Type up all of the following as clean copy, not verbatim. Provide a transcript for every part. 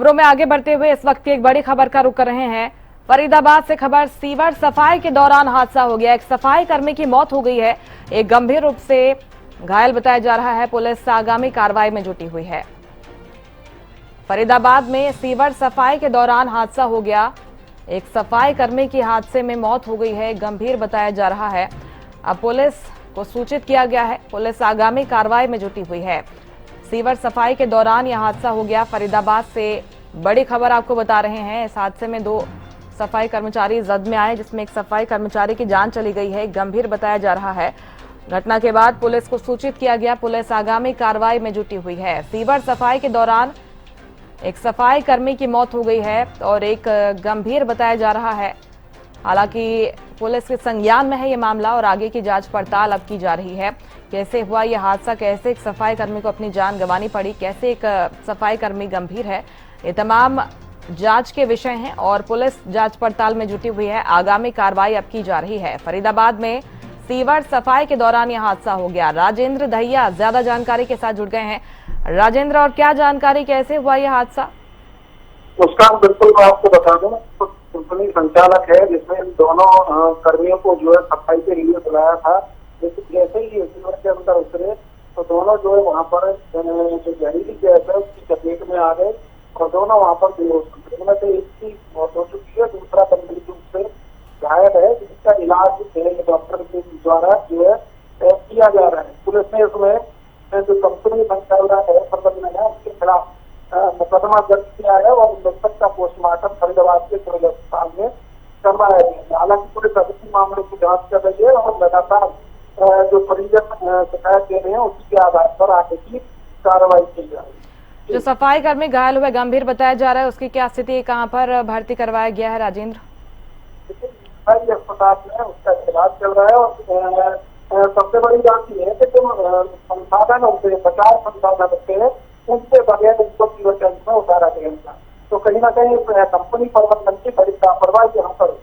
खबरों में आगे बढ़ते हुए इस वक्त की एक बड़ी खबर का रुख कर रहे हैं। फरीदाबाद से खबर, सीवर सफाई के दौरान हादसा हो गया। एक सफाई कर्मी की मौत हो गई है, एक गंभीर रूप से घायल बताया जा रहा है। पुलिस आगामी कार्रवाई में जुटी हुई है। फरीदाबाद में सीवर सफाई के दौरान हादसा हो गया, एक सफाई कर्मी की हादसे में मौत हो गई है, गंभीर बताया जा रहा है। अब पुलिस को सूचित किया गया है, पुलिस आगामी कार्रवाई में जुटी हुई है। सीवर सफाई के दौरान यह हादसा हो गया। फरीदाबाद से बड़ी खबर आपको बता रहे हैं। इस हादसे में 2 सफाई कर्मचारी जद में आए, जिसमें एक सफाई कर्मचारी की जान चली गई है, गंभीर बताया जा रहा है। घटना के बाद पुलिस को सूचित किया गया, पुलिस आगामी कार्रवाई में जुटी हुई है। सीवर सफाई के दौरान एक सफाई कर्मी की मौत हो गई है और एक गंभीर बताया जा रहा है। हालांकि पुलिस के संज्ञान में है ये मामला और आगे की जांच पड़ताल अब की जा रही है। कैसे हुआ ये हादसा, कैसे एक सफाई कर्मी को अपनी जान गंवानी पड़ी, कैसे एक सफाई कर्मी गंभीर है, ये तमाम जांच के विषय हैं और पुलिस जांच पड़ताल में जुटी हुई है। आगामी कार्रवाई अब की जा रही है। फरीदाबाद में सीवर सफाई के दौरान यह हादसा हो गया। राजेंद्र दहिया ज्यादा जानकारी के साथ जुड़ गए हैं। राजेंद्र, और क्या जानकारी, कैसे हुआ यह हादसा? उसका बिल्कुल मैं आपको बता दूं, तो कंपनी संचालक है जिसमें दोनों कर्मियों को जो है सफाई के लिए बुलाया था। लेकिन जैसे ही सीवर के अंदर उतरे तो दोनों जो है वहाँ पर जो जहरीली गैस है उसकी चपेट में आ गए और दोनों वहाँ पर बेहोश हो गए। उनमें से एक की मौत हो चुकी है, दूसरा गंभीर रूप से घायल है, जिसका इलाज डॉक्टर के द्वारा जो है किया जा रहा है। पुलिस ने इसमें जो कंपनी संचालक है प्रबंधन है उसके खिलाफ मुकदमा दर्ज किया है और मृतक का पोस्टमार्टम फरीदाबाद के सिविल अस्पताल में करवाया गया। हालांकि पुलिस अभी मामले की जांच कर रही है और लगातार जो परिजन शिकायत दे रहे हैं उसके आधार पर आगे की कार्रवाई की जा रही है। जो सफाई कर्मी घायल हुए, गंभीर बताया जा रहा है, उसकी क्या स्थिति, कहाँ पर भर्ती करवाया गया है राजेंद्र? अस्पताल में उसका इलाज चल रहा है और सबसे बड़ी बात यह है कि जो संसाधन होते हैं, बचाव संसाधन होते हैं, उनसे बगैर उनको सीवर टैंक में उतारा गया। तो कहीं ना कहीं कंपनी प्रबंधन की बड़ी लापरवाही यहाँ पर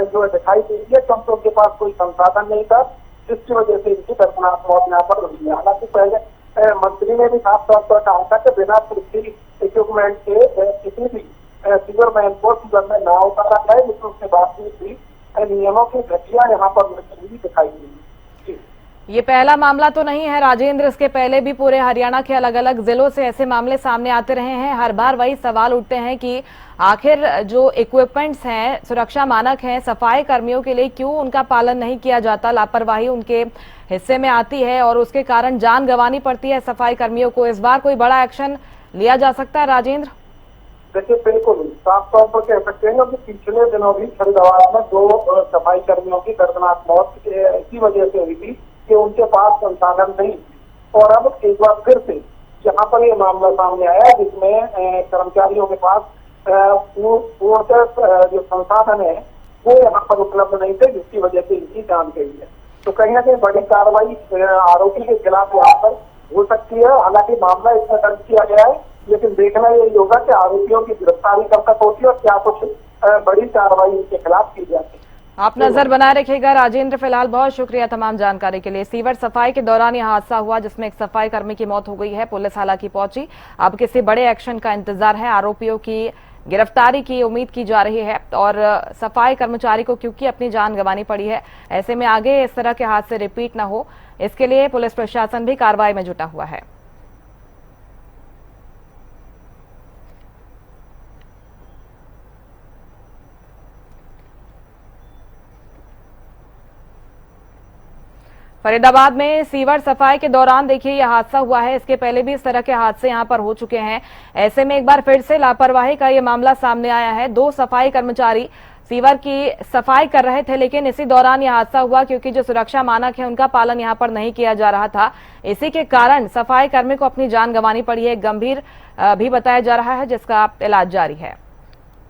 जो दिखाई दे रही है, क्योंकि उनके पास कोई संसाधन नहीं था, जिसकी वजह से इनकी दर्दनाक मौत यहाँ पर हुई है। हालांकि पहले मंत्री ने भी साफ तौर पर कहा था कि बिना सेफ्टी इक्विपमेंट के किसी भी सीवर मैन को सीवर में ना उतारा जाए, जिसमें उसके बावजूद भी नियमों की घटिया यहाँ पर दिखाई दी। ये पहला मामला तो नहीं है राजेंद्र, इसके पहले भी पूरे हरियाणा के अलग अलग जिलों से ऐसे मामले सामने आते रहे हैं। हर बार वही सवाल उठते हैं कि आखिर जो इक्विपमेंट्स हैं, सुरक्षा मानक हैं सफाई कर्मियों के लिए, क्यों उनका पालन नहीं किया जाता? लापरवाही उनके हिस्से में आती है और उसके कारण जान गंवानी पड़ती है सफाई कर्मियों को। इस बार कोई बड़ा एक्शन लिया जा सकता है राजेंद्र? देखिए, बिल्कुल साफ तौर पर कह सकते हैं कि पिछले दिनों भी फरीदाबाद में 2 सफाई कर्मियों की दर्दनाक मौत इसी वजह से हुई थी कि उनके पास संसाधन नहीं। और अब एक बार फिर से यहाँ पर ये मामला सामने आया जिसमें कर्मचारियों के पास जो संसाधन है वो यहाँ पर उपलब्ध नहीं थे, जिसकी वजह से इनकी जान गई है। तो कहीं ना कहीं बड़ी कार्रवाई आरोपी के खिलाफ यहाँ पर हो सकती है। हालांकि मामला इसमें दर्ज किया गया है, लेकिन देखना यही होगा कि आरोपियों की गिरफ्तारी कब तक होती है और क्या कुछ बड़ी कार्रवाई इनके खिलाफ की जाती है। आप नजर बनाए रखिएगा राजेंद्र। फिलहाल बहुत शुक्रिया तमाम जानकारी के लिए। सीवर सफाई के दौरान यह हादसा हुआ जिसमें एक सफाई कर्मी की मौत हो गई है। पुलिस हालांकि पहुंची, अब किसी बड़े एक्शन का इंतजार है। आरोपियों की गिरफ्तारी की उम्मीद की जा रही है और सफाई कर्मचारी को क्योंकि अपनी जान गंवानी पड़ी है, ऐसे में आगे इस तरह के हादसे रिपीट न हो, इसके लिए पुलिस प्रशासन भी कार्रवाई में जुटा हुआ है। फरीदाबाद में सीवर सफाई के दौरान देखिए यह हादसा हुआ है। इसके पहले भी इस तरह के हादसे यहां पर हो चुके हैं। ऐसे में एक बार फिर से लापरवाही का यह मामला सामने आया है। 2 सफाई कर्मचारी सीवर की सफाई कर रहे थे, लेकिन इसी दौरान यह हादसा हुआ क्योंकि जो सुरक्षा मानक है उनका पालन यहां पर नहीं किया जा रहा था। इसी के कारण सफाई कर्मी को अपनी जान गंवानी पड़ी है। गंभीर भी बताया जा रहा है, जिसका इलाज जारी है।